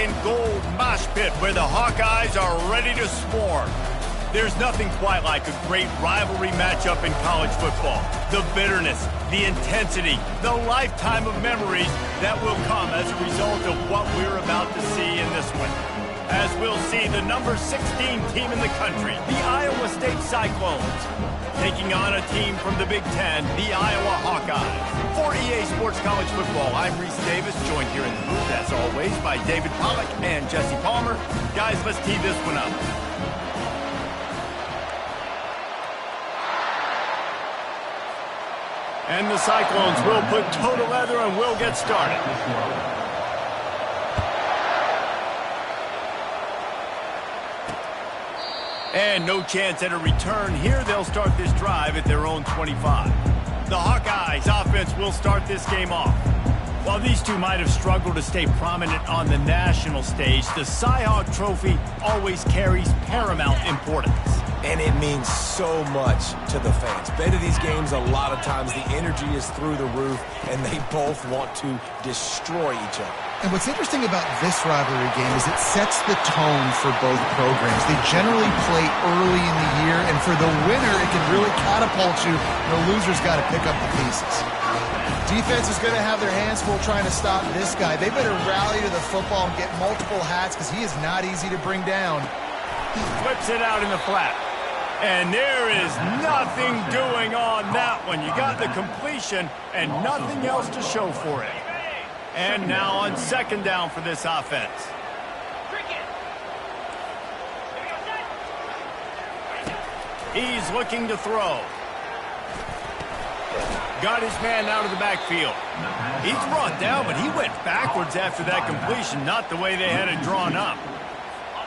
and gold mosh pit where the Hawkeyes are ready to swarm. There's nothing quite like a great rivalry matchup in college football. The bitterness, the intensity, the lifetime of memories that will come as a result of what we're about to see in this one. As we'll see the number 16 team in the country, the Iowa State Cyclones, taking on a team from the Big Ten, the Iowa Hawkeyes. For EA Sports College Football, I'm Reese Davis, joined here in the booth, as always, by David Pollack and Jesse Palmer. Guys, let's tee this one up. And the Cyclones will put toe to leather and will get started. And no chance at a return here. They'll start this drive at their own 25. The Hawkeyes offense will start this game off. While these two might have struggled to stay prominent on the national stage, the Cy-Hawk Trophy always carries paramount importance. And it means so much to the fans. Bet of these games, a lot of times the energy is through the roof, and they both want to destroy each other. And what's interesting about this rivalry game is it sets the tone for both programs. They generally play early in the year, and for the winner, it can really catapult you. The loser's got to pick up the pieces. Defense is going to have their hands full trying to stop this guy. They better rally to the football and get multiple hats because he is not easy to bring down. Flips it out in the flat. And there is nothing doing on that one. You got the completion and nothing else to show for it. And now on second down for this offense. He's looking to throw. Got his man out of the backfield. He's brought down, but he went backwards after that completion, not the way they had it drawn up.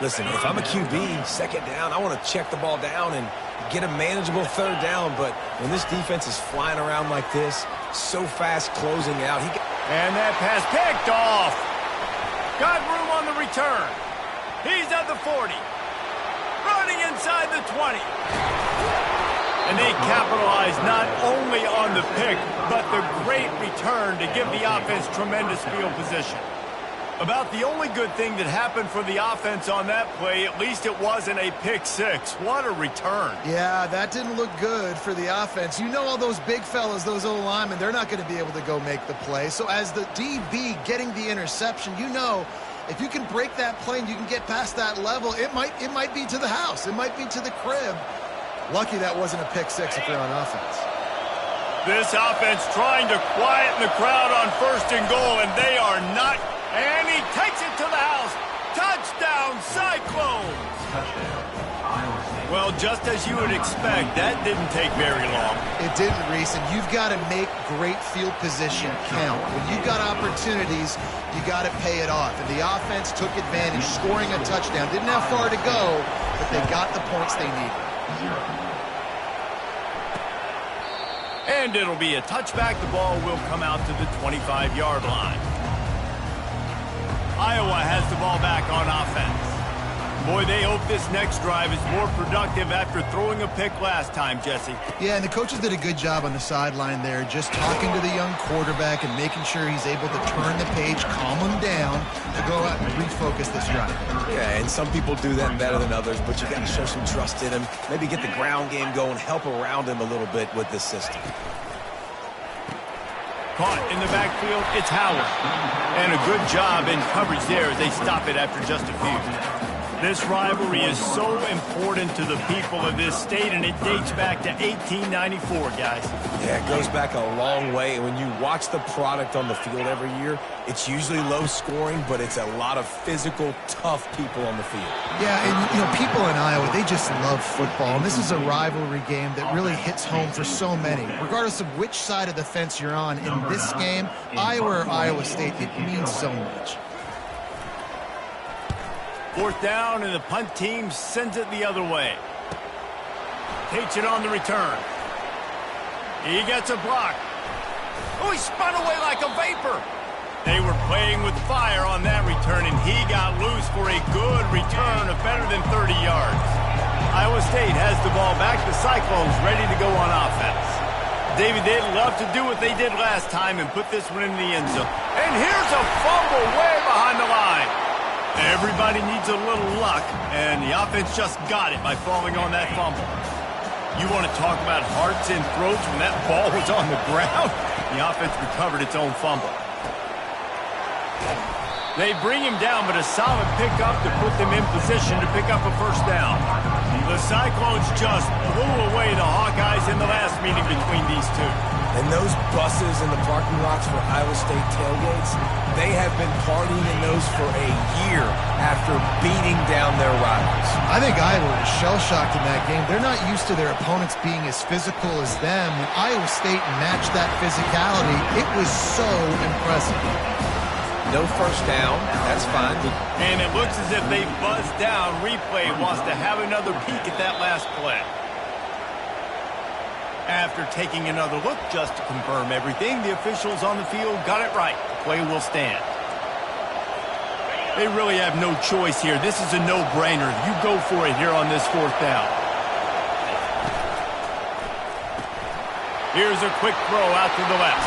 Listen, if I'm a QB, second down, I want to check the ball down and get a manageable third down. But when this defense is flying around like this, so fast closing out. And that pass picked off. Got room on the return. He's at the 40. Running inside the 20. And they capitalize not only on the pick, but the great return to give the offense tremendous field position. About the only good thing that happened for the offense on that play, at least it wasn't a pick six. What a return. Yeah, that didn't look good for the offense. You know all those big fellas, those O-linemen, they're not going to be able to go make the play. So as the DB getting the interception, you know if you can break that play and you can get past that level, it might be to the house. It might be to the crib. Lucky that wasn't a pick six if you're on offense. This offense trying to quieten the crowd on first and goal, and they are not. And he takes it to the house. Touchdown, Cyclones! Well, just as you would expect, that didn't take very long. It didn't, Reese, and you've got to make great field position count. When you've got opportunities, you got to pay it off. And the offense took advantage, scoring a touchdown. Didn't have far to go, but they got the points they needed. And it'll be a touchback. The ball will come out to the 25-yard line. Iowa has the ball back on offense. Boy, they hope this next drive is more productive after throwing a pick last time, Jesse. Yeah, and the coaches did a good job on the sideline there, just talking to the young quarterback and making sure he's able to turn the page, calm him down, to go out and refocus this drive. Yeah, and some people do that better than others, but you got to show some trust in him. Maybe get the ground game going, help around him a little bit with this system. Caught in the backfield, it's Howard. And a good job in coverage there as they stop it after just a few. This rivalry is so important to the people of this state, and it dates back to 1894, guys. Yeah, it goes back a long way. When you watch the product on the field every year, it's usually low scoring, but it's a lot of physical, tough people on the field. Yeah, and, you know, people in Iowa, they just love football. And this is a rivalry game that really hits home for so many. Regardless of which side of the fence you're on, in this game, Iowa or Iowa State, it means so much. Fourth down, and the punt team sends it the other way. Takes it on the return. He gets a block. Oh, he spun away like a vapor. They were playing with fire on that return, and he got loose for a good return of better than 30 yards. Iowa State has the ball back. The Cyclones ready to go on offense. David, they'd love to do what they did last time and put this one in the end zone. And here's a fumble way behind the line. Everybody needs a little luck, and the offense just got it by falling on that fumble. You want to talk about hearts and throats when that ball was on the ground? The offense recovered its own fumble. They bring him down, but a solid pickup to put them in position to pick up a first down. The Cyclones just blew away the Hawkeyes in the last meeting between these two. And those buses in the parking lots for Iowa State tailgates, they have been partying in those for a year after beating down their rivals. I think Iowa was shell-shocked in that game. They're not used to their opponents being as physical as them. When Iowa State matched that physicality, it was so impressive. No first down. That's fine. And it looks as if they buzzed down. Replay wants to have another peek at that last play. After taking another look just to confirm everything, the officials on the field got it right. The play will stand. They really have no choice here. This is a no-brainer. You go for it here on this fourth down. Here's a quick throw out to the left.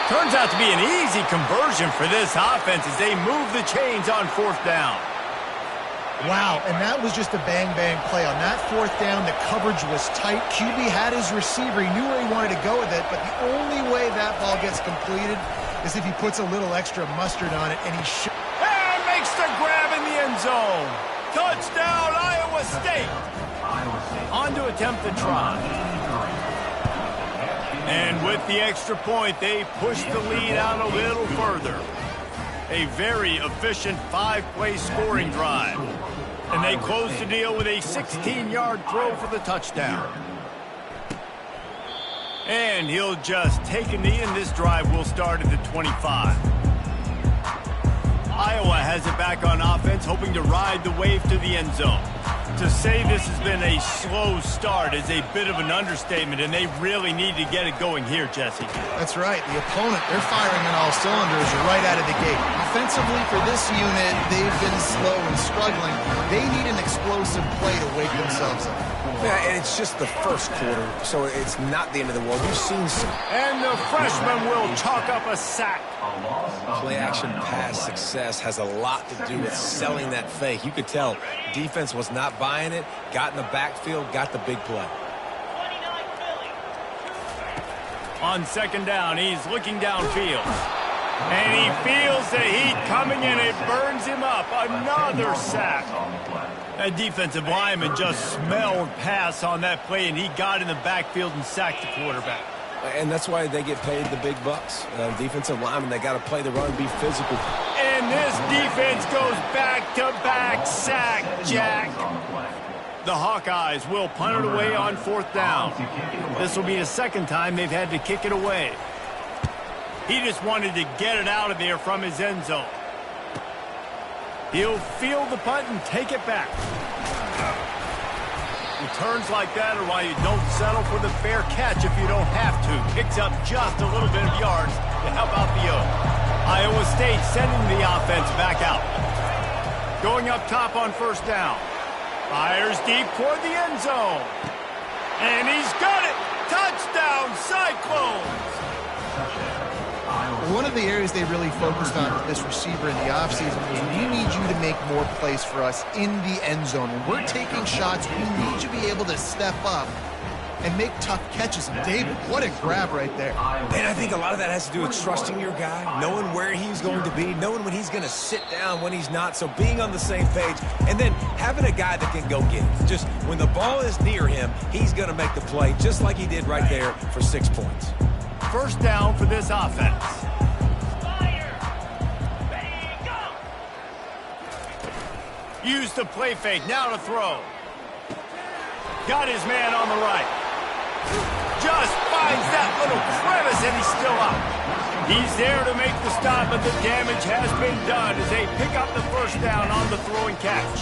Turns out to be an easy conversion for this offense as they move the chains on fourth down. Wow, and that was just a bang-bang play. On that fourth down, the coverage was tight. QB had his receiver. He knew where he wanted to go with it, but the only way that ball gets completed is if he puts a little extra mustard on it, and he should. And makes the grab in the end zone. Touchdown, Iowa State. On to attempt the try. And with the extra point, they push the lead out a little further. A very efficient 5-play scoring drive. And they close the deal with a 16-yard throw for the touchdown. And he'll just take a knee, and this drive will start at the 25. Iowa has it back on offense, hoping to ride the wave to the end zone. To say this has been a slow start is a bit of an understatement, and they really need to get it going here, Jesse. That's right. The opponent, they're firing on all cylinders right out of the gate. Offensively, for this unit, they've been slow and struggling. They need an explosive play to wake themselves up. Yeah, and it's just the first quarter, so it's not the end of the world. We've seen some. And the freshman will chalk up a sack. Play-action pass success has a lot to do with selling that fake. You could tell defense was not buying it, got in the backfield, got the big play. On second down, he's looking downfield. And he feels the heat coming in. It burns him up. Another sack. That defensive lineman just smelled pass on that play, and he got in the backfield and sacked the quarterback. And that's why they get paid the big bucks. Defensive linemen, they got to play the run, be physical. And this defense goes back-to-back sack, Jack. The Hawkeyes will punt it away on fourth down. This will be the second time they've had to kick it away. He just wanted to get it out of there from his end zone. He'll field the punt and take it back. Returns like that are why you don't settle for the fair catch if you don't have to. Picks up just a little bit of yards to help out the O. Iowa State sending the offense back out. Going up top on first down. Fires deep toward the end zone. And he's got it! Touchdown, Cyclones! One of the areas they really focused on with this receiver in the offseason was, we need you to make more plays for us in the end zone. When we're taking shots, we need you to be able to step up and make tough catches. And David, what a grab right there. And I think a lot of that has to do with trusting your guy, knowing where he's going to be, knowing when he's going to sit down, when he's not, so being on the same page, and then having a guy that can go get it. Just when the ball is near him, he's going to make the play, just like he did right there for 6 points. First down for this offense. Use the play fake, now to throw. Got his man on the right. Just finds that little crevice, and he's still out. He's there to make the stop, but the damage has been done as they pick up the first down on the throwing catch.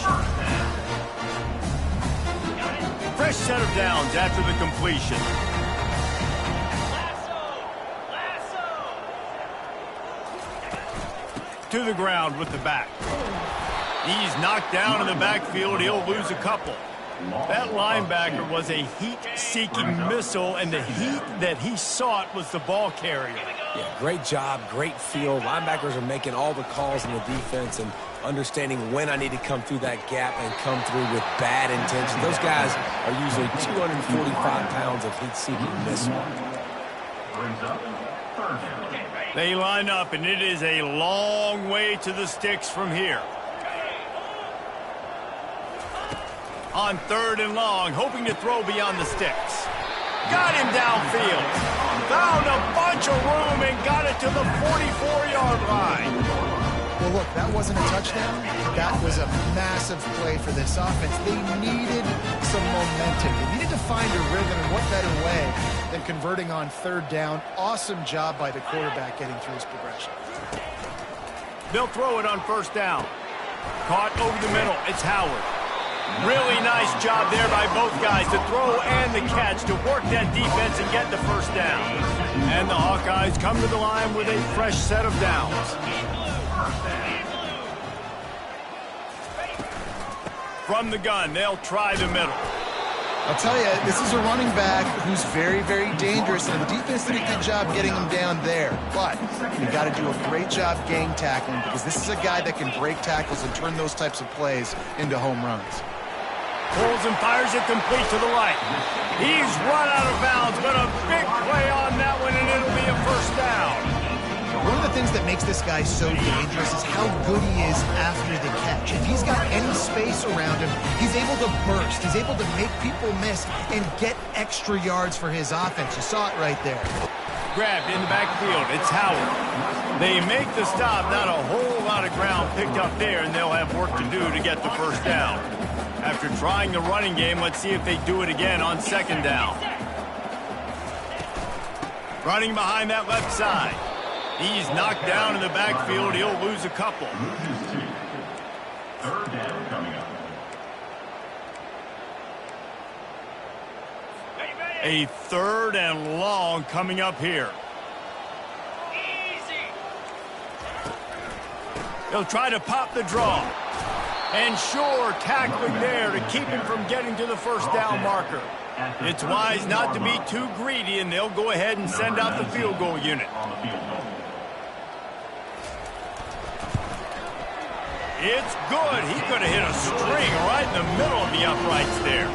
Fresh set of downs after the completion. To the ground with the back. He's knocked down in the backfield. He'll lose a couple. That linebacker was a heat-seeking missile, and the heat that he sought was the ball carrier. Yeah, great job, great feel. Linebackers are making all the calls in the defense, and understanding when I need to come through that gap and come through with bad intention. Those guys are usually 245 pounds of heat-seeking missile. They line up, and it is a long way to the sticks from here. On 3rd and long, hoping to throw beyond the sticks. Got him downfield. Found a bunch of room and got it to the 44-yard line. Well, look, that wasn't a touchdown. That was a massive play for this offense. They needed some momentum. They needed to find a rhythm, and what better way than converting on 3rd down. Awesome job by the quarterback getting through his progression. They'll throw it on 1st down. Caught over the middle. It's Howard. Really nice job there by both guys to throw and the catch to work that defense and get the 1st down. And the Hawkeyes come to the line with a fresh set of downs. From the gun, they'll try the middle. I'll tell you, this is a running back who's very, very dangerous, and the defense did a good job getting him down there. But you got to do a great job gang tackling, because this is a guy that can break tackles and turn those types of plays into home runs. Pulls and fires it complete to the right. He's run out of bounds, but a big play on that one, and it'll be a 1st down. One of the things that makes this guy so dangerous is how good he is after the catch. If he's got any space around him, he's able to burst. He's able to make people miss and get extra yards for his offense. You saw it right there. Grabbed in the backfield. It's Howard. They make the stop. Not a whole lot of ground picked up there, and they'll have work to do to get the 1st down. After trying the running game, let's see if they do it again on 2nd down. Running behind that left side. He's knocked down in the backfield. He'll lose a couple. 3rd down coming up. A 3rd and long coming up here. He'll try to pop the draw. And sure, tackling there to keep him from getting to the 1st down marker. It's wise not to be too greedy, and they'll go ahead and send out the field goal unit. It's good. He could have hit a string right in the middle of the uprights there.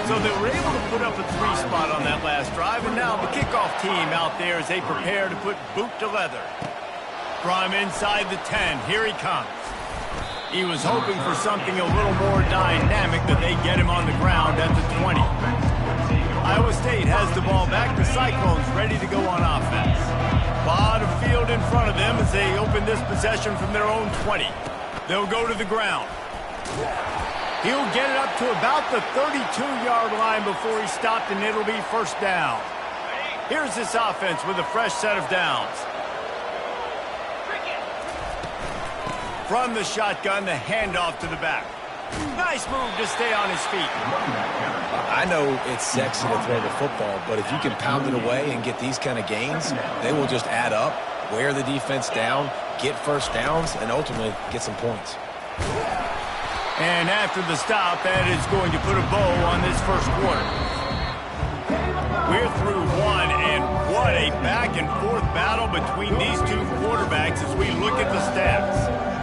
So they were able to put up a 3 spot on that last drive, and now the kickoff team out there as they prepare to put boot to leather. From inside the 10, here he comes. He was hoping for something a little more dynamic, that they get him on the ground at the 20. Iowa State has the ball back. The Cyclones ready to go on offense. A lot of field in front of them as they open this possession from their own 20. They'll go to the ground. He'll get it up to about the 32-yard line before he's stopped, and it'll be 1st down. Here's this offense with a fresh set of downs. From the shotgun, the handoff to the back. Nice move to stay on his feet. I know it's sexy to throw the football, but if you can pound it away and get these kind of gains, they will just add up, wear the defense down, get 1st downs, and ultimately get some points. And after the stop, that is going to put a bow on this 1st quarter. We're through one, and what a back-and-forth battle between these two quarterbacks as we look at the stats.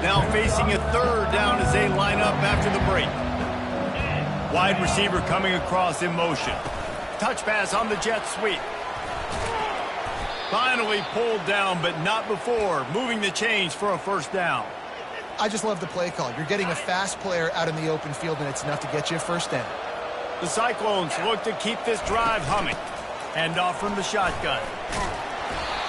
Now facing a 3rd down as they line up after the break. Wide receiver coming across in motion. Touch pass on the jet sweep. Finally pulled down, but not before. Moving the chains for a 1st down. I just love the play call. You're getting a fast player out in the open field, and it's enough to get you a 1st down. The Cyclones look to keep this drive humming. Hand off from the shotgun.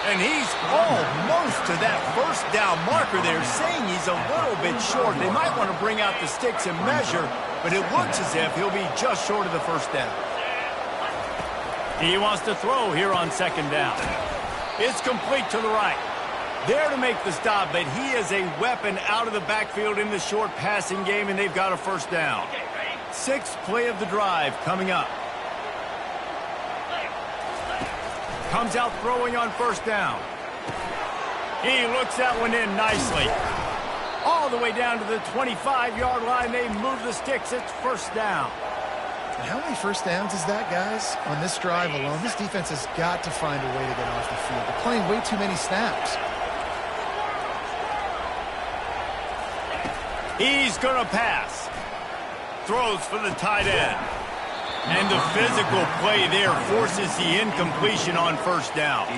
And he's almost to that 1st down marker there, saying he's a little bit short. They might want to bring out the sticks and measure, but it looks as if he'll be just short of the 1st down. He wants to throw here on 2nd down. It's complete to the right. There to make the stop, but he is a weapon out of the backfield in the short passing game, and they've got a 1st down. 6th play of the drive coming up. Comes out throwing on 1st down. He looks that one in nicely. All the way down to the 25-yard line. They move the sticks. It's first down. How many first downs is that, guys? On this drive alone, this defense has got to find a way to get off the field. They're playing way too many snaps. He's going to pass. Throws for the tight end. And the physical play there forces the incompletion on first down.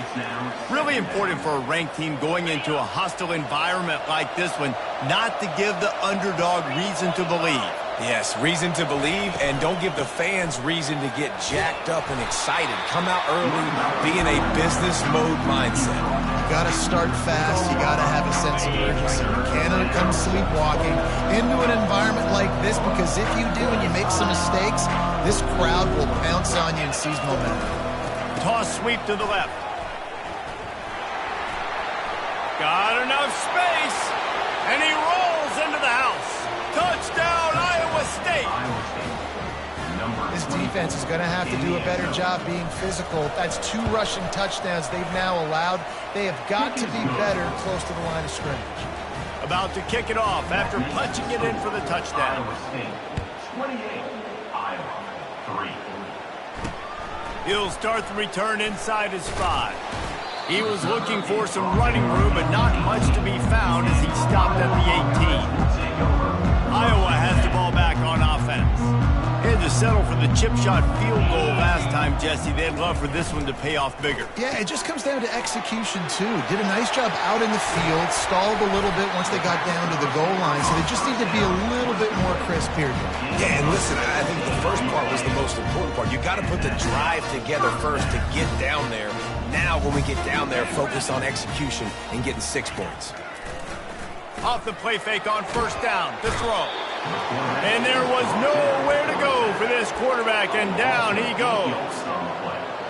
Really important for a ranked team going into a hostile environment like this one not to give the underdog reason to believe. Yes, reason to believe, and don't give the fans reason to get jacked up and excited. Come out early, be in a business mode mindset. You got to start fast. You got to have a sense of urgency. You cannot come sleepwalking into an environment like this, because if you do and you make some mistakes, this crowd will pounce on you and seize momentum. Toss sweep to the left. Got enough space, and he rolls into the house. Touchdown, Iowa State. This defense is going to have to do a better job being physical. That's 2 rushing touchdowns they've now allowed. They have got to be better close to the line of scrimmage. About to kick it off after punching it in for the touchdown. 28, Iowa 3. He'll start the return inside his 5. He was looking for some running room, but not much to be found as he stopped at the 18. Iowa has the ball back on offense. They had to settle for the chip shot field goal last time, Jesse. They'd love for this one to pay off bigger. Yeah, it just comes down to execution, too. Did a nice job out in the field, stalled a little bit once they got down to the goal line, so they just need to be a little bit more crisp here. Yeah, and listen, I think the first part was the most important part. You got to put the drive together first to get down there. Now, when we get down there, focus on execution and getting 6 points. Off the play fake on first down to throw. And there was nowhere to go for this quarterback, and down he goes.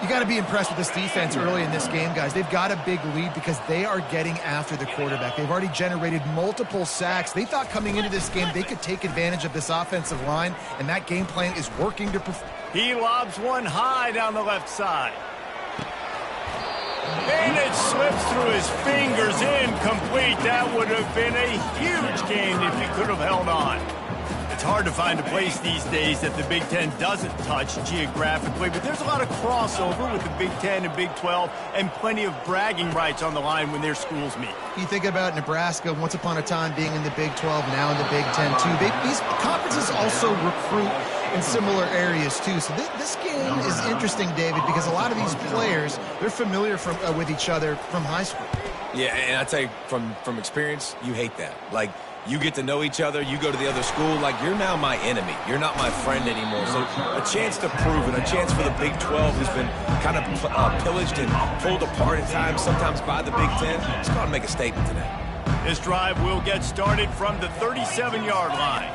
You got to be impressed with this defense early in this game, guys. They've got a big lead because they are getting after the quarterback. They've already generated multiple sacks. They thought coming into this game they could take advantage of this offensive line, and that game plan is working to perform. He lobs one high down the left side. And it slips through his fingers, incomplete. That would have been a huge gain if he could have held on. It's hard to find a place these days that the Big Ten doesn't touch geographically, but there's a lot of crossover with the Big Ten and Big 12 and plenty of bragging rights on the line when their schools meet. You think about Nebraska once upon a time being in the Big 12, now in the Big 10 too. These conferences also recruit in similar areas too. So this game is interesting, David, because a lot of these players, they're familiar with each other from high school. Yeah, and I tell you, from experience, you hate that. Like, you get to know each other, you go to the other school, like, you're now my enemy. You're not my friend anymore. So a chance to prove it, a chance for the Big 12, who's been kind of pillaged and pulled apart at times, sometimes by the Big 10. Let's go out and make a statement today. This drive will get started from the 37-yard line.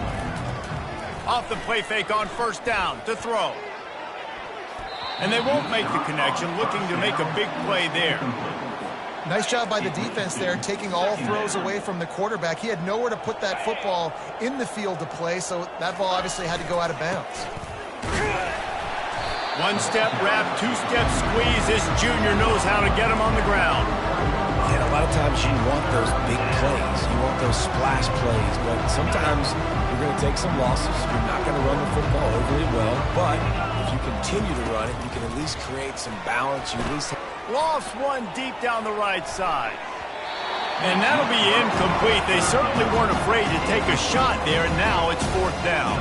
Off the play fake on first down to throw. And they won't make the connection, looking to make a big play there. Nice job by the defense there, taking all throws away from the quarterback. He had nowhere to put that football in the field to play, so that ball obviously had to go out of bounds. One-step wrap, two-step squeeze. This junior knows how to get him on the ground. And a lot of times you want those big plays. You want those splash plays, but sometimes you're going to take some losses. You're not going to run the football overly well, but if you continue to run it, you can at least create some balance. You at least lost one deep down the right side. And that'll be incomplete. They certainly weren't afraid to take a shot there, and now it's fourth down.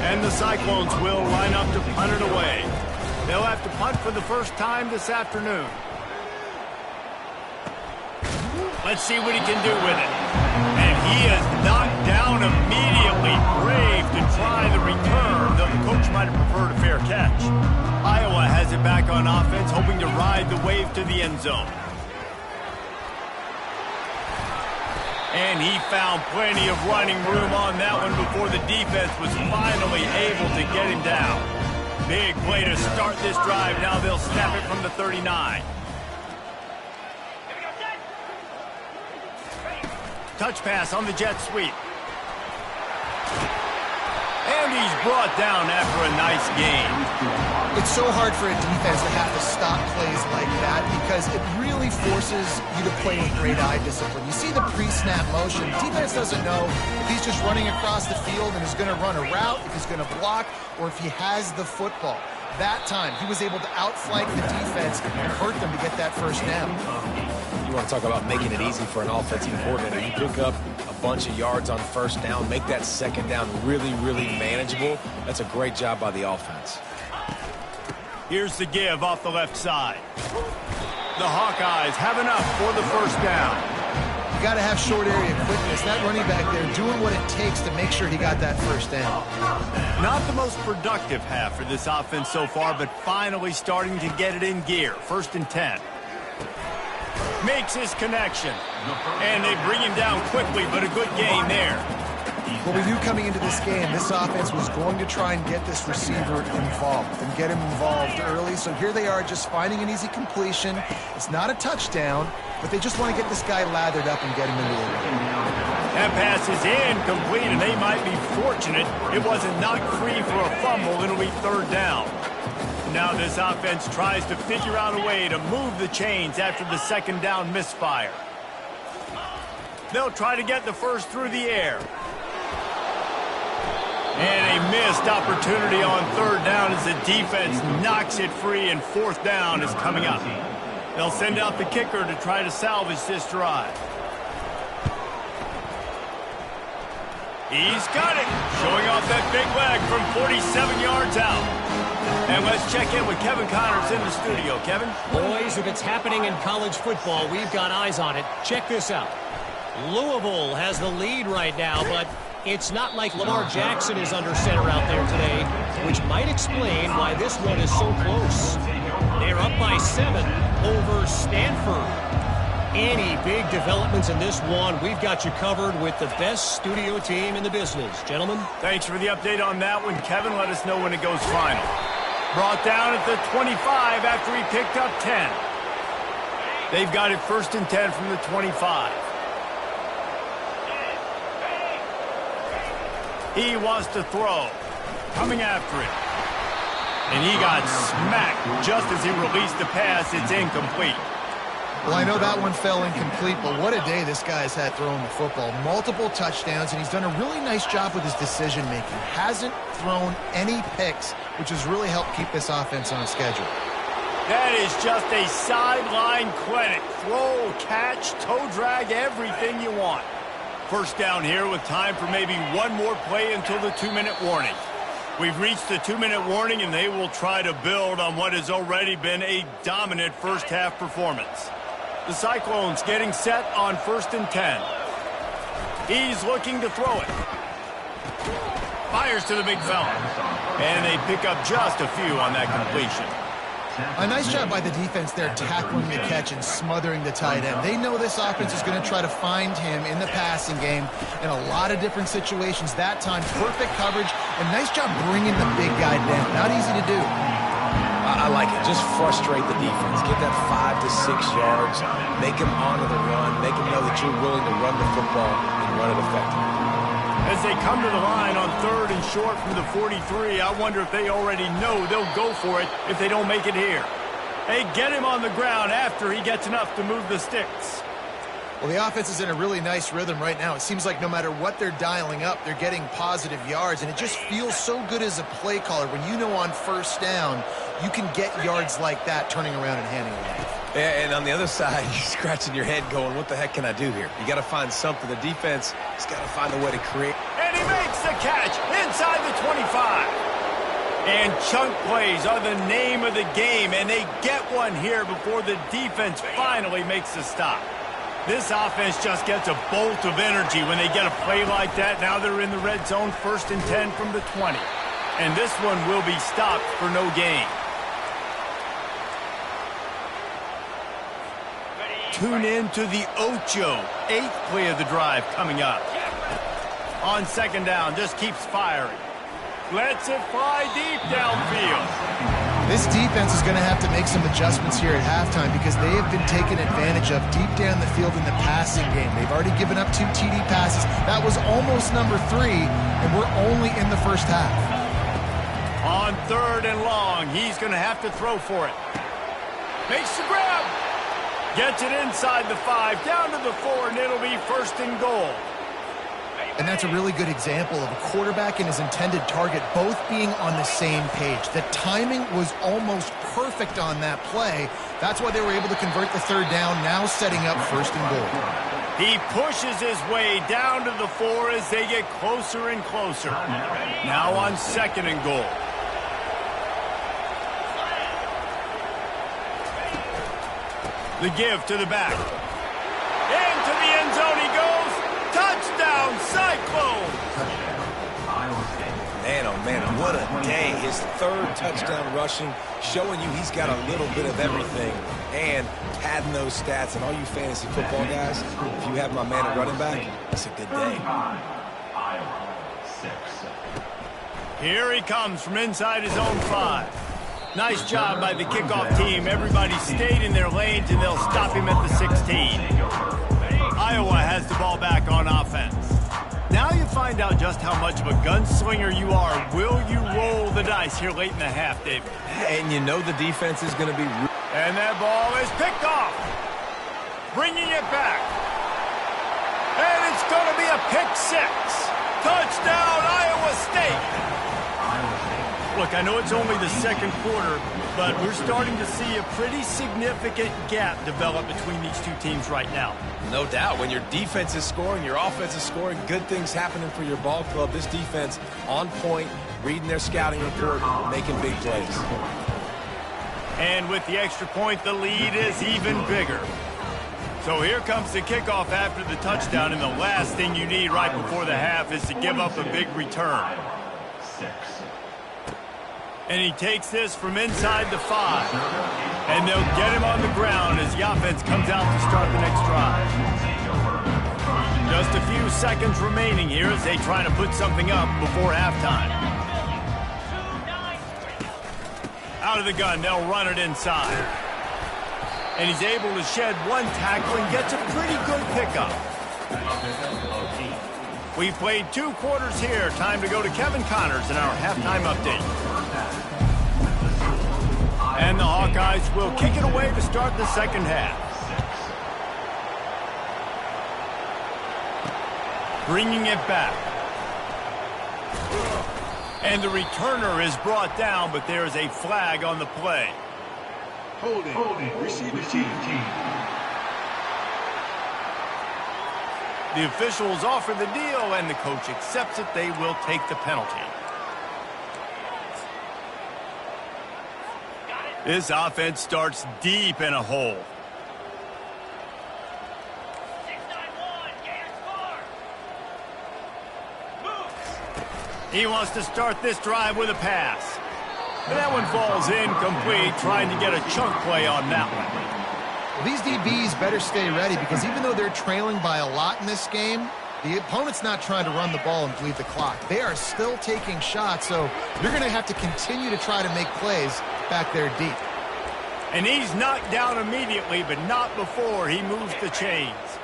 And the Cyclones will line up to punt it away. They'll have to punt for the first time this afternoon. Let's see what he can do with it. And he is knocked down immediately. Brave to try the return, though the coach might have preferred a fair catch. Iowa has it back on offense, hoping to ride the wave to the end zone. And he found plenty of running room on that one before the defense was finally able to get him down. Big play to start this drive. Now they'll snap it from the 39. Touch pass on the jet sweep. And he's brought down after a nice gain. It's so hard for a defense to have to stop plays like that because it really forces you to play with great eye discipline. You see the pre-snap motion. Defense doesn't know if he's just running across the field and is going to run a route, if he's going to block, or if he has the football. That time, he was able to outflank the defense and hurt them to get that first down. You want to talk about making it easy for an offensive coordinator. You pick up a bunch of yards on first down, make that second down really, really manageable. That's a great job by the offense. Here's the give off the left side. The Hawkeyes have enough for the first down. You got to have short area quickness. That running back there doing what it takes to make sure he got that first down. Not the most productive half for this offense so far, but finally starting to get it in gear. 1st and 10. Makes his connection. And they bring him down quickly, but a good gain there. Well, we knew coming into this game, this offense was going to try and get this receiver involved and get him involved early. So here they are just finding an easy completion. It's not a touchdown, but they just want to get this guy lathered up and get him into the game. That pass is incomplete, and they might be fortunate it wasn't knocked free for a fumble. It'll be 3rd down. Now this offense tries to figure out a way to move the chains after the 2nd down misfire. They'll try to get the first through the air. And a missed opportunity on 3rd down as the defense knocks it free, and 4th down is coming up. They'll send out the kicker to try to salvage this drive. He's got it, showing off that big leg from 47 yards out. And let's check in with Kevin Connors in the studio. Kevin? Boys, if it's happening in college football, we've got eyes on it. Check this out. Louisville has the lead right now, but it's not like Lamar Jackson is under center out there today, which might explain why this one is so close. They're up by 7 over Stanford. Any big developments in this one, we've got you covered with the best studio team in the business. Gentlemen? Thanks for the update on that one, Kevin. Let us know when it goes final. Brought down at the 25 after he picked up 10. They've got it 1st and 10 from the 25. He wants to throw. Coming after it. And he got smacked just as he released the pass. It's incomplete. Well, I know that one fell incomplete, but what a day this guy's had throwing the football. Multiple touchdowns, and he's done a really nice job with his decision-making. Hasn't thrown any picks, which has really helped keep this offense on schedule. That is just a sideline clinic. Throw, catch, toe drag, everything you want. 1st down here with time for maybe one more play until the 2-minute warning. We've reached the 2-minute warning, and they will try to build on what has already been a dominant first-half performance. The Cyclones getting set on 1st and 10. He's looking to throw it. Fires to the big fella. And they pick up just a few on that completion. A nice job by the defense there tackling the catch and smothering the tight end. They know this offense is going to try to find him in the passing game in a lot of different situations. That time, perfect coverage, and nice job bringing the big guy down. Not easy to do. I like it. Just frustrate the defense. Get that 5 to 6 yards. Make them honor the run. Make them know that you're willing to run the football and run it effectively. As they come to the line on 3rd and short from the 43, I wonder if they already know they'll go for it if they don't make it here. They get him on the ground after he gets enough to move the sticks. Well, the offense is in a really nice rhythm right now. It seems like no matter what they're dialing up, they're getting positive yards, and it just feels so good as a play caller when you know on 1st down you can get yards like that turning around and handing it off. And on the other side, you're scratching your head going, what the heck can I do here? You got to find something. The defense has got to find a way to create. And he makes the catch inside the 25. And chunk plays are the name of the game, and they get one here before the defense finally makes the stop. This offense just gets a bolt of energy when they get a play like that. Now they're in the red zone, 1st and 10 from the 20. And this one will be stopped for no gain. Tune in to the Ocho, 8th play of the drive coming up. On 2nd down, just keeps firing. Lets it fly deep downfield. This defense is going to have to make some adjustments here at halftime because they have been taken advantage of deep down the field in the passing game. They've already given up 2 TD passes. That was almost number 3, and we're only in the first half. On 3rd and long, he's going to have to throw for it. Makes the grab. Gets it inside the 5, down to the 4, and it'll be 1st and goal. And that's a really good example of a quarterback and his intended target both being on the same page. The timing was almost perfect on that play. That's why they were able to convert the 3rd down, now setting up 1st and goal. He pushes his way down to the 4 as they get closer and closer. Now on 2nd and goal. The give to the back. Into the end zone he goes. Touchdown, Cyclones! Man, oh man, what a day. His 3rd touchdown rushing, showing you he's got a little bit of everything. And padding those stats. And all you fantasy football guys, if you have my man at running back, it's a good day. Here he comes from inside his own 5. Nice job by the kickoff team. Everybody stayed in their lanes, and they'll stop him at the 16. Iowa has the ball back on offense. Now you find out just how much of a gunslinger you are. Will you roll the dice here late in the half, David? And you know the defense is going to be... And that ball is picked off. Bringing it back. And it's going to be a pick 6. Touchdown, Iowa State. Look, I know it's only the 2nd quarter, but we're starting to see a pretty significant gap develop between these 2 teams right now. No doubt. When your defense is scoring, your offense is scoring, good things happening for your ball club. This defense on point, reading their scouting report, making big plays. And with the extra point, the lead is even bigger. So here comes the kickoff after the touchdown, and the last thing you need right before the half is to give up a big return. And he takes this from inside the 5. And they'll get him on the ground as the offense comes out to start the next drive. Just a few seconds remaining here as they try to put something up before halftime. Out of the gun, they'll run it inside. And he's able to shed 1 tackle and gets a pretty good pickup. We've played 2 quarters here. Time to go to Kevin Connors in our halftime update. And the Hawkeyes will kick it away to start the 2nd half. Bringing it back. And the returner is brought down, but there is a flag on the play. Holding. Receiver team. The officials offer the deal, and the coach accepts it. They will take the penalty. This offense starts deep in a hole. He wants to start this drive with a pass. And that one falls incomplete, trying to get a chunk play on that one. Well, these DBs better stay ready because even though they're trailing by a lot in this game, the opponent's not trying to run the ball and bleed the clock. They are still taking shots, so you're going to have to continue to try to make plays back there deep. And he's knocked down immediately, but not before he moves the chains.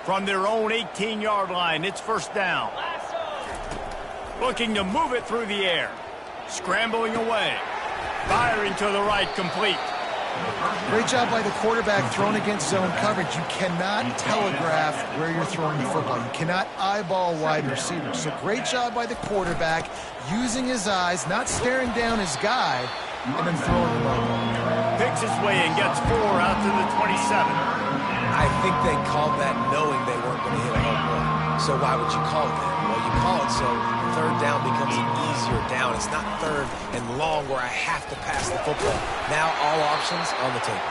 From their own 18-yard line, it's 1st down. Looking to move it through the air. Scrambling away. Firing to the right, complete. Great job by the quarterback throwing against zone coverage. You cannot telegraph where you're throwing the football. You cannot eyeball wide receivers. So great job by the quarterback using his eyes, not staring down his guy, and then throwing the ball. Picks his way and gets 4 out to the 27. I think they called that knowing they weren't going to hit a home run. So why would you call it that? Well, you call it so 3rd down becomes an easier down. It's not 3rd and long where I have to pass the football. Now all options on the table.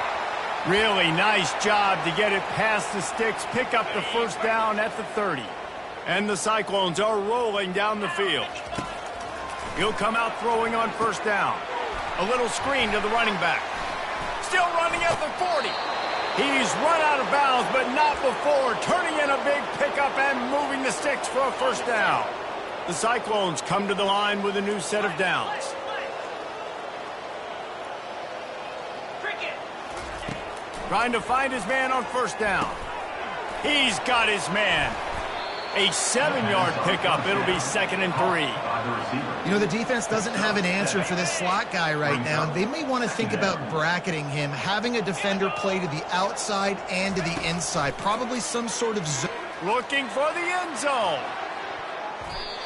Really nice job to get it past the sticks, pick up the 1st down at the 30. And the Cyclones are rolling down the field. He'll come out throwing on 1st down. A little screen to the running back. Still running at the 40. He's run out of bounds, but not before turning in a big pickup and moving the sticks for a 1st down. The Cyclones come to the line with a new set of downs. Trying to find his man on first down. He's got his man. A 7-yard pickup. It'll be 2nd and 3. You know, the defense doesn't have an answer for this slot guy right now. They may want to think about bracketing him, having a defender play to the outside and to the inside. Probably some sort of zone. Looking for the end zone.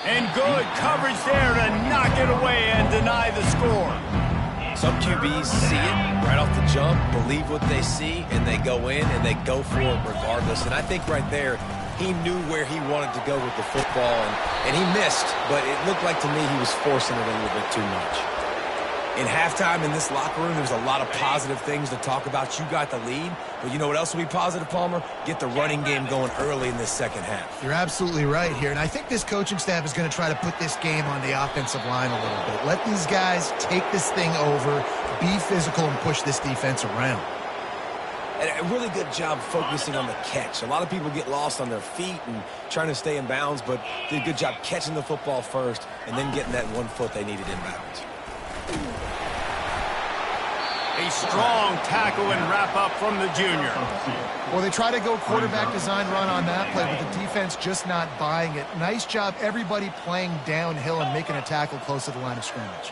And good coverage there to knock it away and deny the score. Some QBs see it right off the jump, believe what they see, and they go in and they go for it regardless. And I think right there, he knew where he wanted to go with the football, and he missed, but it looked like to me he was forcing it a little bit too much. In halftime in this locker room, there's a lot of positive things to talk about. You got the lead, but you know what else will be positive, Palmer? Get the running game going early in this second half. You're absolutely right here, and I think this coaching staff is going to try to put this game on the offensive line a little bit. Let these guys take this thing over, be physical, and push this defense around. And a really good job focusing on the catch. A lot of people get lost on their feet and trying to stay in bounds, but did a good job catching the football first and then getting that 1 foot they needed in bounds. A strong tackle and wrap up from the junior. Well, they try to go quarterback design run on that play, but the defense just not buying it. Nice job, everybody playing downhill and making a tackle close to the line of scrimmage.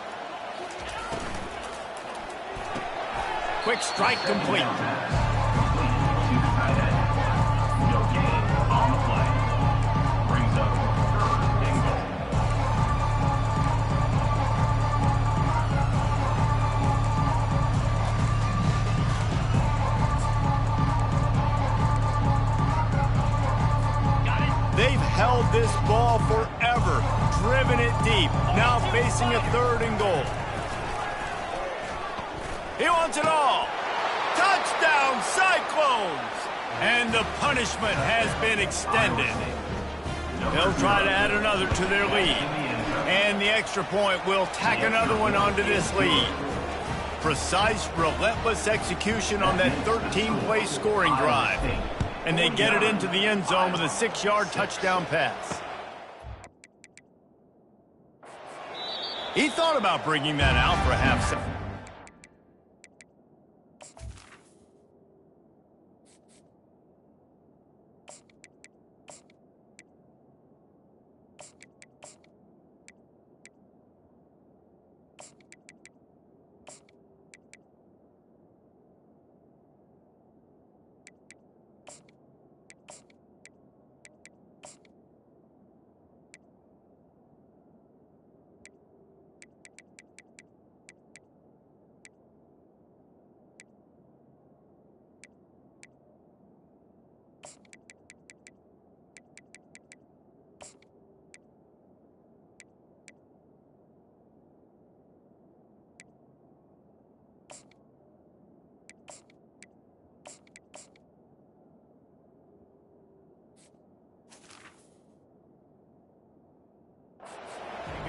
Quick strike complete. They've held this ball forever, driven it deep, now facing a 3rd and goal. He wants it all. Touchdown, Cyclones! And the punishment has been extended. They'll try to add another to their lead. And the extra point will tack another one onto this lead. Precise, relentless execution on that 13-play scoring drive. And they get it into the end zone with a 6-yard touchdown pass. He thought about bringing that out for a half second.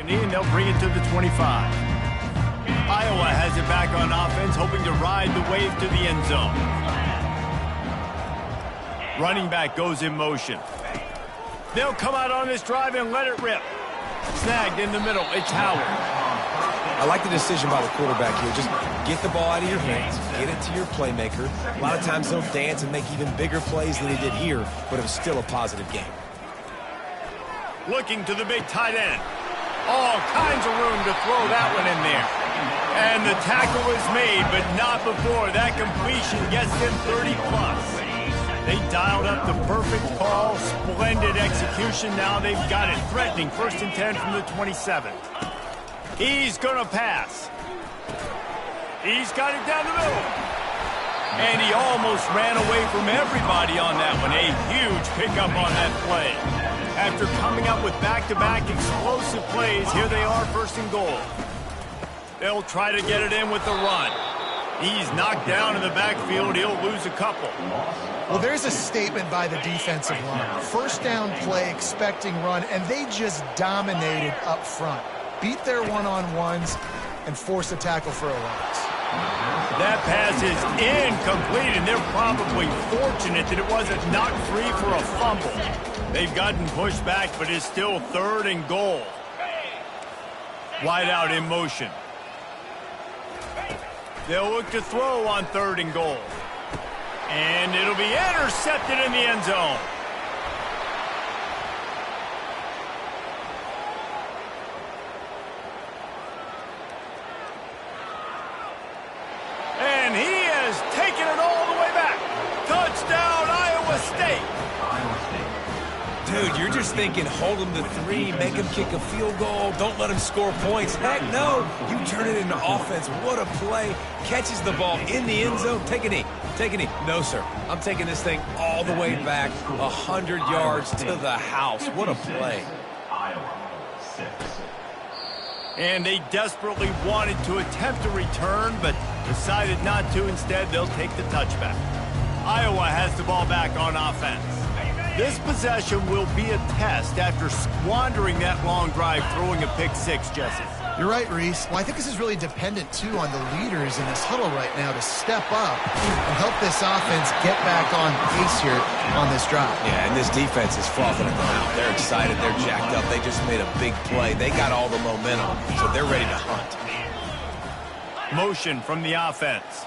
And they'll bring it to the 25. Iowa has it back on offense, hoping to ride the wave to the end zone. Running back goes in motion. They'll come out on this drive and let it rip. Snagged in the middle. It's Howard. I like the decision by the quarterback here. Just get the ball out of your hands, get it to your playmaker. A lot of times he'll dance and make even bigger plays than he did here, but it was still a positive game. Looking to the big tight end. All kinds of room to throw that one in there. And the tackle is made, but not before that completion gets them 30-plus. They dialed up the perfect call, splendid execution. Now they've got it threatening. 1st and 10 from the 27. He's going to pass. He's got it down the middle. And he almost ran away from everybody on that one. A huge pickup on that play. After coming up with back-to-back explosive plays, here they are, 1st and goal. They'll try to get it in with the run. He's knocked down in the backfield. He'll lose a couple. Well, there's a statement by the defensive line. 1st down play, expecting run, and they just dominated up front. Beat their one-on-ones and force a tackle for a loss. That pass is incomplete, and they're probably fortunate that it wasn't knocked free for a fumble. They've gotten pushed back, but it's still 3rd and goal. Wide out in motion. They'll look to throw on 3rd and goal. And it'll be intercepted in the end zone. And he has taken it all the way back. Touchdown, Iowa State. Dude, you're just thinking, hold him to 3, make him kick a field goal, don't let him score points. Heck no, you turn it into offense. What a play. Catches the ball in the end zone. Take a knee. Take a knee. No, sir. I'm taking this thing all the way back, 100 yards to the house. What a play. And they desperately wanted to attempt a return, but decided not to. Instead, they'll take the touchback. Iowa has the ball back on offense. This possession will be a test after squandering that long drive, throwing a pick-6, Jesse. You're right, Reese. Well, I think this is really dependent, too, on the leaders in this huddle right now to step up and help this offense get back on pace here on this drive. Yeah, and this defense is frothing at the mouth. They're excited. They're jacked up. They just made a big play. They got all the momentum, so they're ready to hunt. Motion from the offense.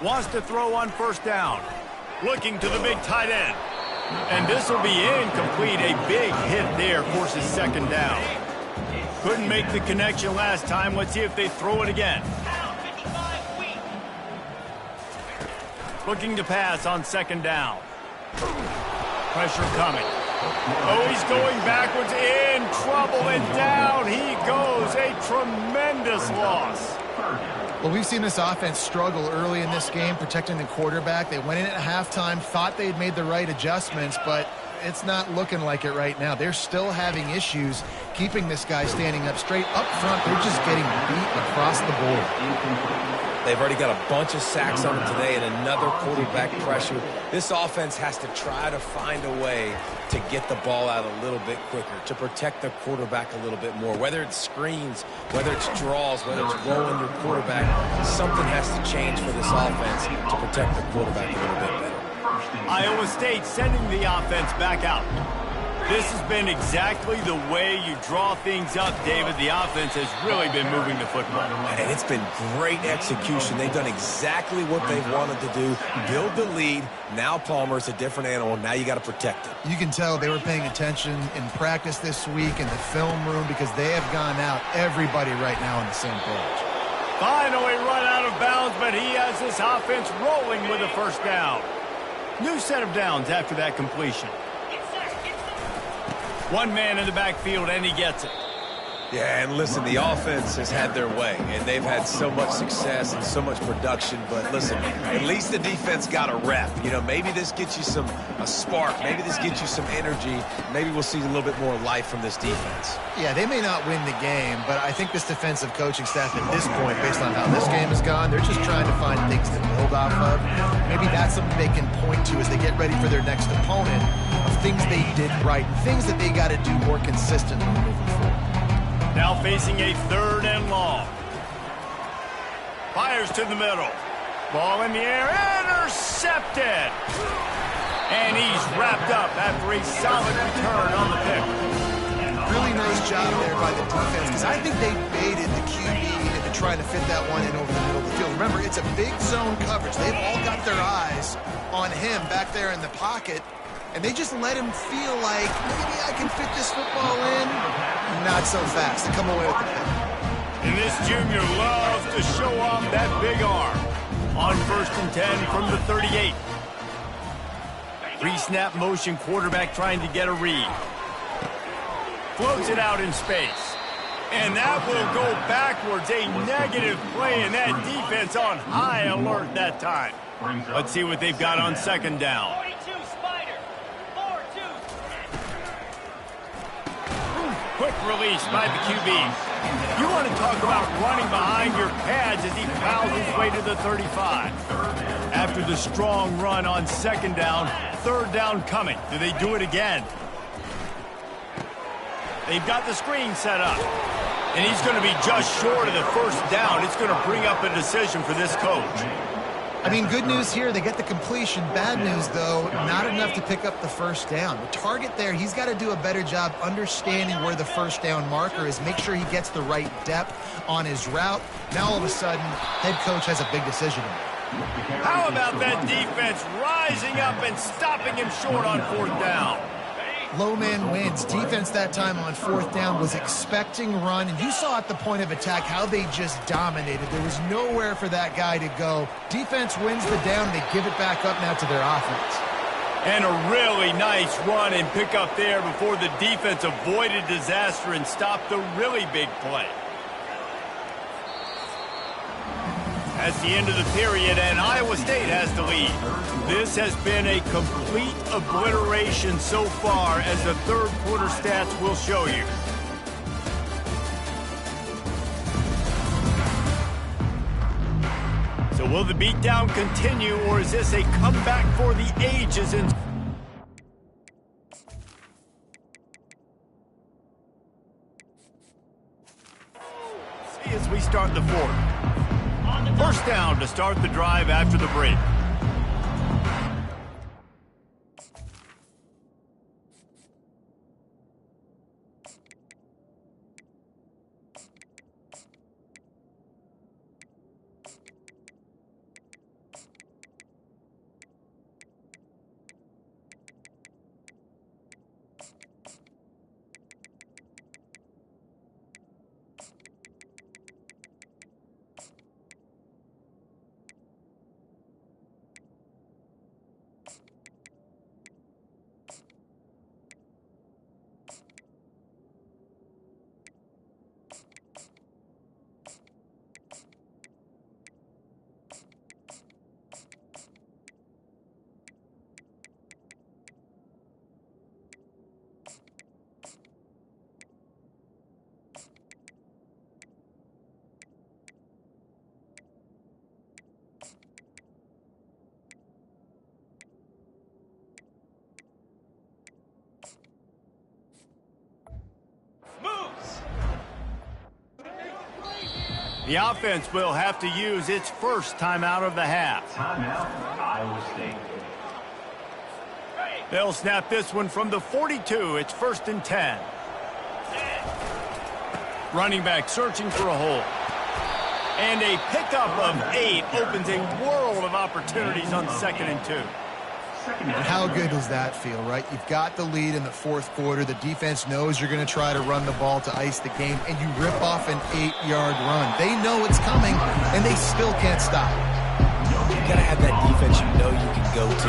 Wants to throw on first down. Looking to the big tight end. And this will be incomplete. A big hit there forces second down. Couldn't make the connection last time. Let's see if they throw it again. Looking to pass on second down. Pressure coming. Oh, he's going backwards, in trouble, and down he goes. A tremendous loss. Well, we've seen this offense struggle early in this game, protecting the quarterback. They went in at halftime, thought they'd made the right adjustments, but it's not looking like it right now. They're still having issues keeping this guy standing up straight. Up front, they're just getting beat across the board. They've already got a bunch of sacks on them today and another quarterback pressure. This offense has to try to find a way to get the ball out a little bit quicker, to protect the quarterback a little bit more. Whether it's screens, whether it's draws, whether it's rolling your quarterback, something has to change for this offense to protect the quarterback a little bit better. Iowa State sending the offense back out. This has been exactly the way you draw things up, David. The offense has really been moving the football. And it's been great execution. They've done exactly what they've wanted to do. Build the lead. Now Palmer's a different animal. Now you got to protect it. You can tell they were paying attention in practice this week in the film room because they have gone out, everybody right now on the same page. Finally run out of bounds, but he has this offense rolling with a first down. New set of downs after that completion. One man in the backfield, and he gets it. Yeah, and listen, the offense has had their way, and they've had so much success and so much production. But listen, at least the defense got a rep. You know, maybe this gets you a spark. Maybe this gets you some energy. Maybe we'll see a little bit more life from this defense. Yeah, they may not win the game, but I think this defensive coaching staff at this point, based on how this game has gone, they're just trying to find things to build off of. Maybe that's something they can point to as they get ready for their next opponent, of things they did right, and things that they got to do more consistently moving forward. Now facing a 3rd and long. Fires to the middle. Ball in the air, intercepted. And he's wrapped up after a solid return on the pick. Really nice job there by the defense, because I think they baited the QB into trying to fit that one in over the middle of the field. Remember, it's a big zone coverage. They've all got their eyes on him back there in the pocket, and they just let him feel like, maybe I can fit this football in. Not so fast. They come away with the pick. And this junior loves to show off that big arm. On 1st and 10 from the 38. Pre-snap motion, quarterback trying to get a read. Floats it out in space. And that will go backwards. A negative play, and that defense on high alert that time. Let's see what they've got on 2nd down. Quick release by the QB. You want to talk about running behind your pads as he fouls his way to the 35. After the strong run on 2nd down, 3rd down coming. Do they do it again? They've got the screen set up. And he's going to be just short of the 1st down. It's going to bring up a decision for this coach. I mean, good news here, they get the completion. Bad news, though, not enough to pick up the 1st down. The target there, he's got to do a better job understanding where the 1st down marker is, make sure he gets the right depth on his route. Now, all of a sudden, head coach has a big decision to make. How about that defense rising up and stopping him short on 4th down? Low man wins. Defense that time on 4th down was expecting run, and you saw at the point of attack how they just dominated. There was nowhere for that guy to go. Defense wins the down. They give it back up now to their offense. And a really nice run and pick up there before the defense avoided disaster and stopped the really big play. That's the end of the period, and Iowa State has the lead. This has been a complete obliteration so far, as the third quarter stats will show you. So will the beatdown continue, or is this a comeback for the ages? As we start the fourth. 1st down to start the drive after the break. The offense will have to use its first timeout of the half. Timeout, Iowa State. They'll snap this one from the 42. It's 1st and 10. Running back searching for a hole. And a pickup of 8 opens a world of opportunities on 2nd and 2. And how good does that feel, right? You've got the lead in the 4th quarter. The defense knows you're going to try to run the ball to ice the game, and you rip off an 8-yard run. They know it's coming, and they still can't stop. You've got to have that defense you know you can go to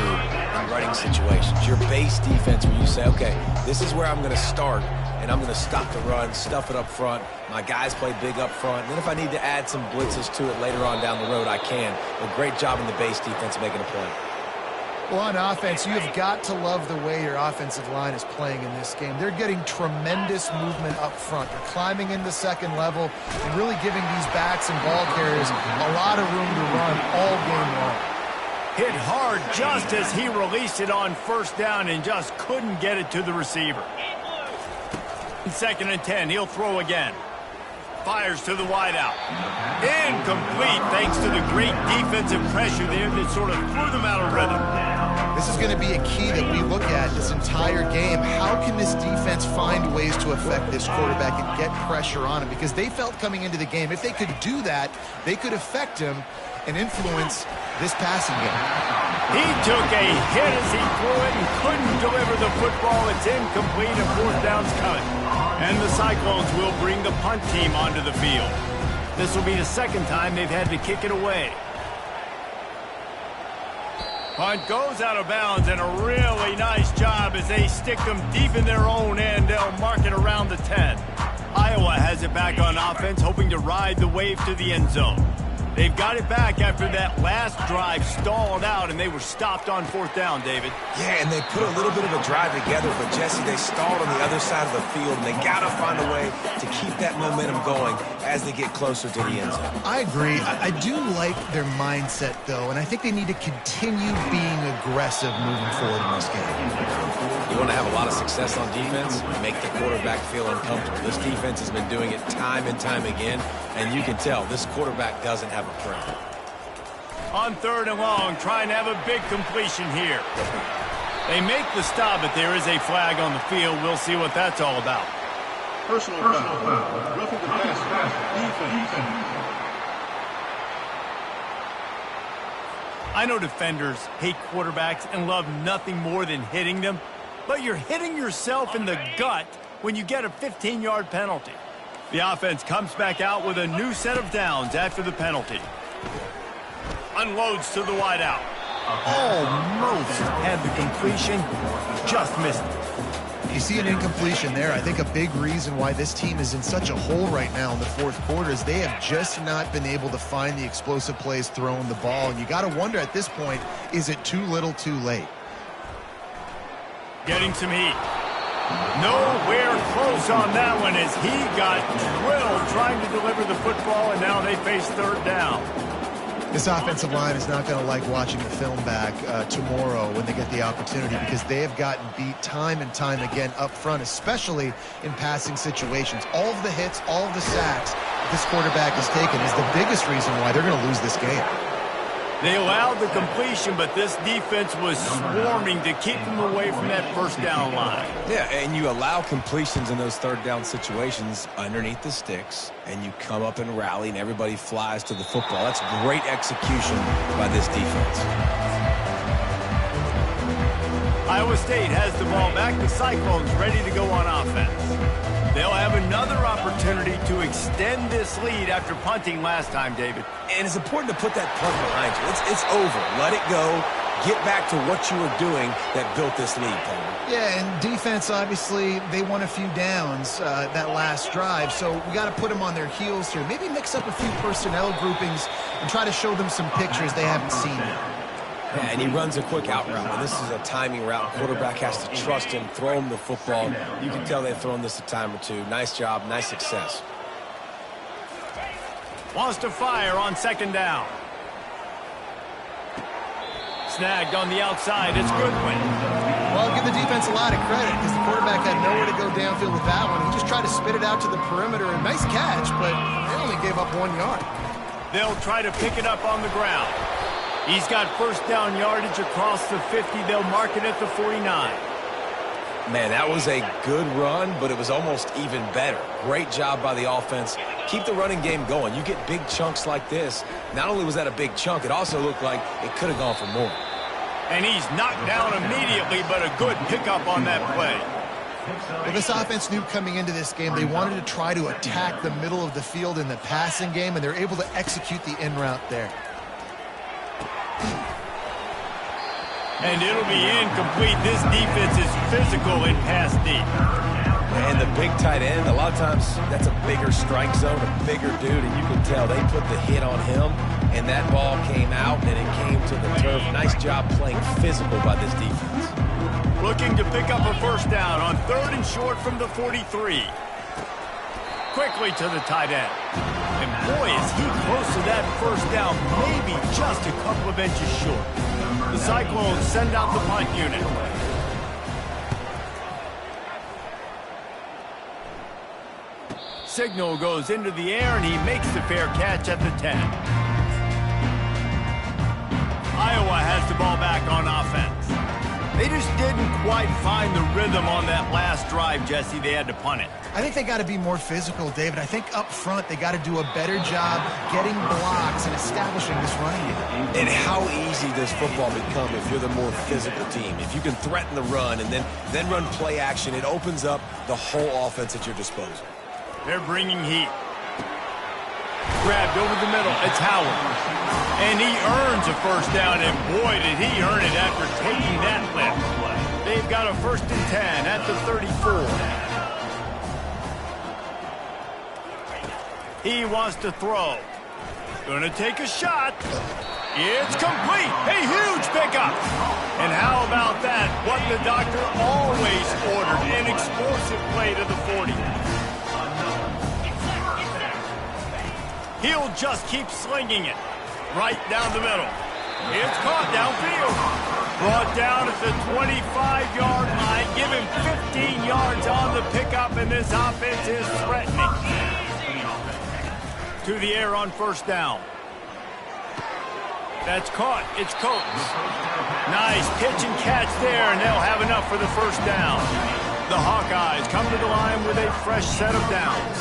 in running situations. Your base defense where you say, okay, this is where I'm going to start, and I'm going to stop the run, stuff it up front. My guys play big up front. And then if I need to add some blitzes to it later on down the road, I can. A great job in the base defense making a play. Well, on offense, you have got to love the way your offensive line is playing in this game. They're getting tremendous movement up front. They're climbing into 2nd level and really giving these backs and ball carriers a lot of room to run all game long. Hit hard just as he released it on 1st down and just couldn't get it to the receiver. 2nd and 10, he'll throw again. Fires to the wideout. Incomplete thanks to the great defensive pressure there that sort of threw them out of rhythm. This is going to be a key that we look at this entire game. How can this defense find ways to affect this quarterback and get pressure on him? Because they felt coming into the game, if they could do that, they could affect him and influence this passing game. He took a hit as he threw it and couldn't deliver the football. It's incomplete and 4th down's coming. And the Cyclones will bring the punt team onto the field. This will be the 2nd time they've had to kick it away. Punt goes out of bounds, and a really nice job as they stick them deep in their own end. They'll mark it around the 10. Iowa has it back on offense, hoping to ride the wave to the end zone. They've got it back after that last drive stalled out, and they were stopped on 4th down, David. Yeah, and they put a little bit of a drive together, but, Jesse, they stalled on the other side of the field, and they got to find a way to keep that momentum going as they get closer to the end zone. I agree. I do like their mindset, though, and I think they need to continue being aggressive moving forward in this game. You want to have a lot of success on defense, make the quarterback feel uncomfortable. This defense has been doing it time and time again, and you can tell this quarterback doesn't have a prayer. On 3rd and long, trying to have a big completion here. They make the stop, but there is a flag on the field. We'll see what that's all about. Personal foul. Roughing the passer. Defense. I know defenders hate quarterbacks and love nothing more than hitting them, but you're hitting yourself in the gut when you get a 15-yard penalty. The offense comes back out with a new set of downs after the penalty. Unloads to the wideout. Almost had the completion, just missed it. You see an incompletion there. I think a big reason why this team is in such a hole right now in the fourth quarter is they have just not been able to find the explosive plays throwing the ball. And you got to wonder at this point, is it too little too late? Getting some heat. Nowhere close on that one as he got drilled trying to deliver the football, and now they face third down. This offensive line is not going to like watching the film back tomorrow when they get the opportunity, because they have gotten beat time and time again up front, especially in passing situations. All of the hits, all of the sacks this quarterback has taken is the biggest reason why they're going to lose this game. They allowed the completion, but this defense was swarming to keep them away from that first down line. Yeah, and you allow completions in those third down situations underneath the sticks, and you come up and rally, and everybody flies to the football. That's great execution by this defense. Iowa State has the ball back. The Cyclones ready to go on offense. They'll have another opportunity to extend this lead after punting last time, David. And it's important to put that punt behind you. It's over. Let it go. Get back to what you were doing that built this lead, Palr. Yeah, and defense, obviously, they won a few downs that last drive, so we got to put them on their heels here. Maybe mix up a few personnel groupings and try to show them some pictures they haven't seen yet. Yeah, and he runs a quick out route. And this is a timing route. Quarterback has to trust him, throw him the football. You can tell they've thrown this a time or two. Nice job, nice success. Wants to fire on second down. Snagged on the outside. It's Goodwin. Well, I'll give the defense a lot of credit because the quarterback had nowhere to go downfield with that one. He just tried to spit it out to the perimeter. A nice catch, but they only gave up 1 yard. They'll try to pick it up on the ground. He's got first down yardage across the 50. They'll mark it at the 49. Man, that was a good run, but it was almost even better. Great job by the offense. Keep the running game going. You get big chunks like this. Not only was that a big chunk, it also looked like it could have gone for more. And he's knocked down immediately, but a good pickup on that play. Well, this offense knew coming into this game they wanted to try to attack the middle of the field in the passing game, and they're able to execute the in route there. And it'll be incomplete. This defense is physical in pass deep. And the big tight end, a lot of times that's a bigger strike zone, a bigger dude, and you can tell they put the hit on him, and that ball came out, and it came to the turf. Nice job playing physical by this defense. Looking to pick up a first down on third and short from the 43. Quickly to the tight end. And boy, is he close to that first down, maybe just a couple of inches short. The Cyclones send out the punt unit. Signal goes into the air, and he makes the fair catch at the 10. Iowa has the ball back on offense. They just didn't quite find the rhythm on that last drive, Jesse. They had to punt it. I think they got to be more physical, David. I think up front they got to do a better job getting blocks and establishing this running game. And how easy does football become if you're the more physical team? If you can threaten the run and then run play action, it opens up the whole offense at your disposal. They're bringing heat. Grabbed over the middle. It's Howard. And he earns a first down, and boy, did he earn it after taking that lift. They've got a 1st and 10 at the 34. He wants to throw. Gonna take a shot. It's complete. A huge pickup. And how about that? What the doctor always ordered. An explosive play to the 40. He'll just keep slinging it. Right down the middle. It's caught downfield. Brought down at the 25-yard line. Give him 15 yards on the pickup, and this offense is threatening. To the air on first down. That's caught. It's Coates. Nice pitch and catch there, and they'll have enough for the first down. The Hawkeyes come to the line with a fresh set of downs.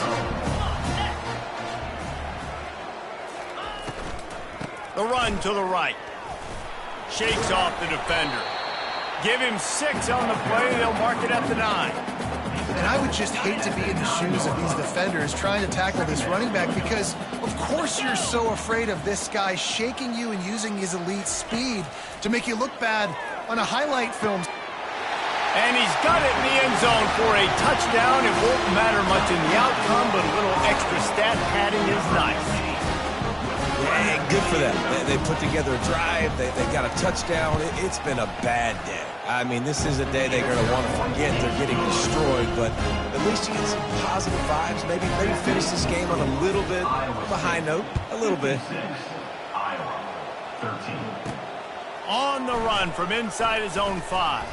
The run to the right. Shakes off the defender. Give him 6 on the play. They'll mark it at the 9. And I would just hate to be in the shoes of these defenders trying to tackle this running back because, of course, you're so afraid of this guy shaking you and using his elite speed to make you look bad on a highlight film. And he's got it in the end zone for a touchdown. It won't matter much in the outcome, but a little extra stat padding is nice. Yeah, good for them. They put together a drive. They got a touchdown. It's been a bad day. I mean, this is a day they're going to want to forget. They're getting destroyed, but at least you get some positive vibes. Maybe finish this game on a little bit of a high note. A little bit. Iowa, 13. On the run from inside his own 5.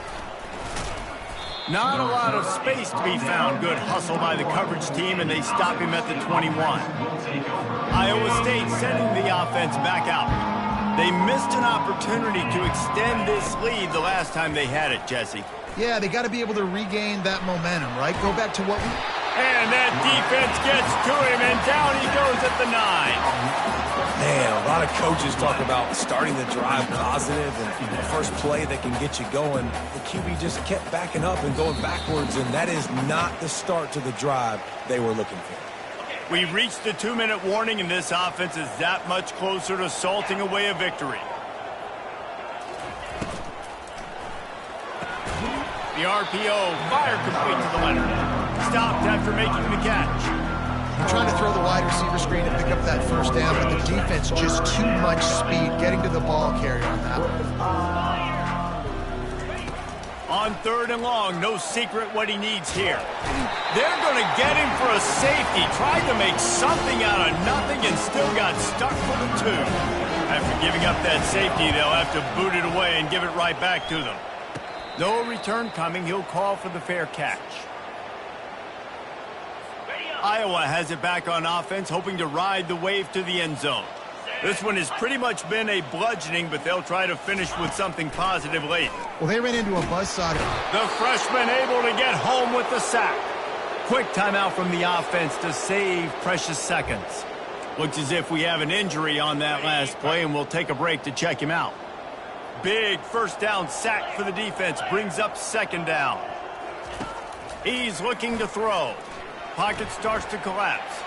Not a lot of space to be found. Good hustle by the coverage team, and they stop him at the 21. Iowa State sending the offense back out. They missed an opportunity to extend this lead the last time they had it, Jesse. Yeah, they got to be able to regain that momentum, right? Go back to what we... And that defense gets to him, and down he goes at the 9. Man, a lot of coaches talk about starting the drive positive and the first play that can get you going. The QB just kept backing up and going backwards, and that is not the start to the drive they were looking for. We reached the 2-minute warning, and this offense is that much closer to salting away a victory. The RPO, fire complete to the Leonard. Stopped after making the catch. They're trying to throw the wide receiver screen and pick up that first down, but the defense just too much speed getting to the ball carrier on that one. On 3rd and long, no secret what he needs here. They're going to get him for a safety. Tried to make something out of nothing and still got stuck for the 2. After giving up that safety, they'll have to boot it away and give it right back to them. No return coming. He'll call for the fair catch. Iowa has it back on offense, hoping to ride the wave to the end zone. This one has pretty much been a bludgeoning, but they'll try to finish with something positive late. Well, they ran into a buzzsaw. The freshman able to get home with the sack. Quick timeout from the offense to save precious seconds. Looks as if we have an injury on that last play, and we'll take a break to check him out. Big first down sack for the defense, brings up 2nd down. He's looking to throw. Pocket starts to collapse.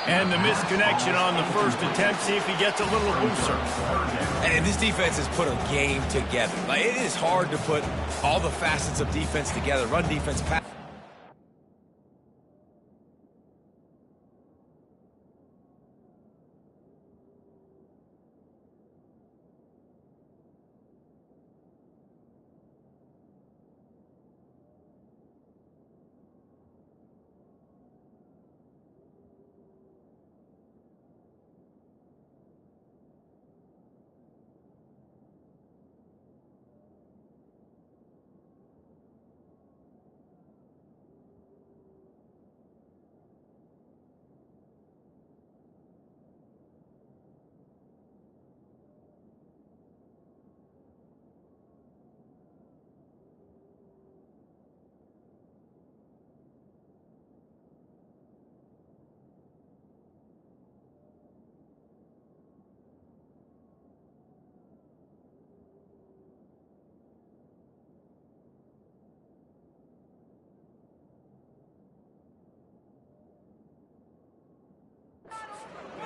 And the misconnection on the first attempt. See if he gets a little looser. And this defense has put a game together. Like, it is hard to put all the facets of defense together. Run defense, pass.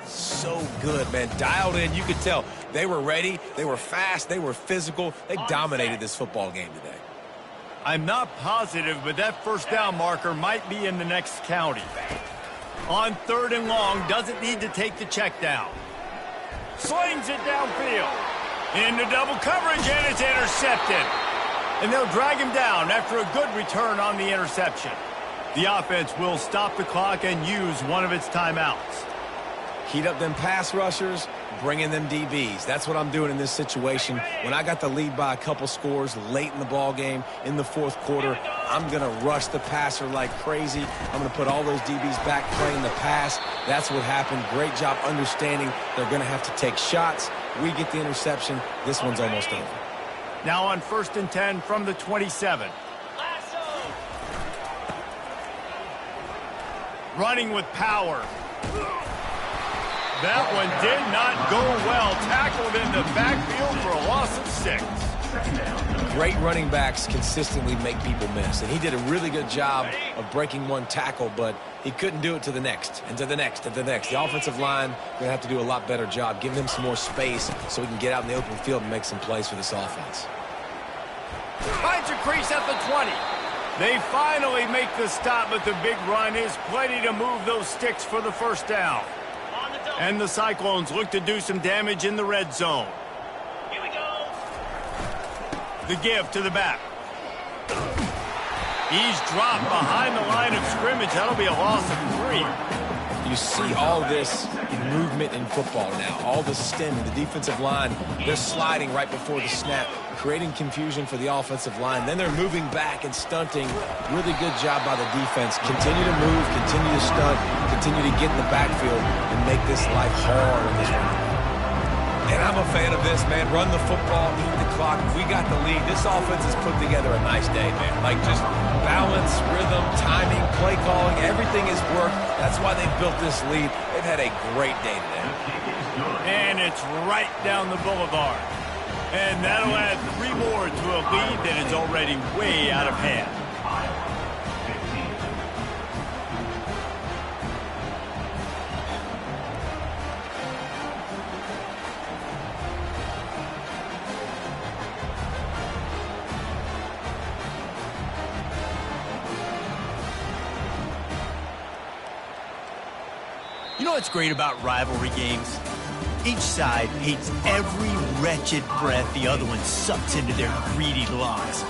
So good, man. Dialed in. You could tell they were ready. They were fast. They were physical. They dominated this football game today. I'm not positive, but that first down marker might be in the next county. On 3rd and long, doesn't need to take the check down. Slings it downfield. Into double coverage, and it's intercepted. And they'll drag him down after a good return on the interception. The offense will stop the clock and use one of its timeouts. Heat up them pass rushers, bring in them DBs. That's what I'm doing in this situation. When I got the lead by a couple scores late in the ball game, in the 4th quarter, I'm going to rush the passer like crazy. I'm going to put all those DBs back playing the pass. That's what happened. Great job understanding they're going to have to take shots. We get the interception. This one's almost over. Now on 1st and 10 from the 27. Running with power. That one did not go well. Tackled in the backfield for a loss of 6. Great running backs consistently make people miss, and he did a really good job of breaking one tackle, but he couldn't do it to the next, and to the next, and to the next. The offensive line going to have to do a lot better job, giving him some more space so he can get out in the open field and make some plays for this offense. Finds a crease at the 20. They finally make the stop, but the big run is plenty to move those sticks for the first down. And the Cyclones look to do some damage in the red zone. Here we go. The give to the back. He's dropped behind the line of scrimmage. That'll be a loss of 3. You see all this movement in football now. All the stem, the defensive line, they're sliding right before the snap, creating confusion for the offensive line. Then they're moving back and stunting. Really good job by the defense. Continue to move, continue to stunt, continue to get in the backfield and make this life hard on this one. And I'm a fan of this, man. Run the football, eat the clock. We got the lead. This offense has put together a nice day, man. Like just balance, rhythm, timing, play calling, everything has worked. That's why they built this lead. They've had a great day today. And it's right down the boulevard. And that'll add 3 more to a lead that is already way out of hand. You know what's great about rivalry games? Each side hates every wretched breath the other one sucks into their greedy lungs.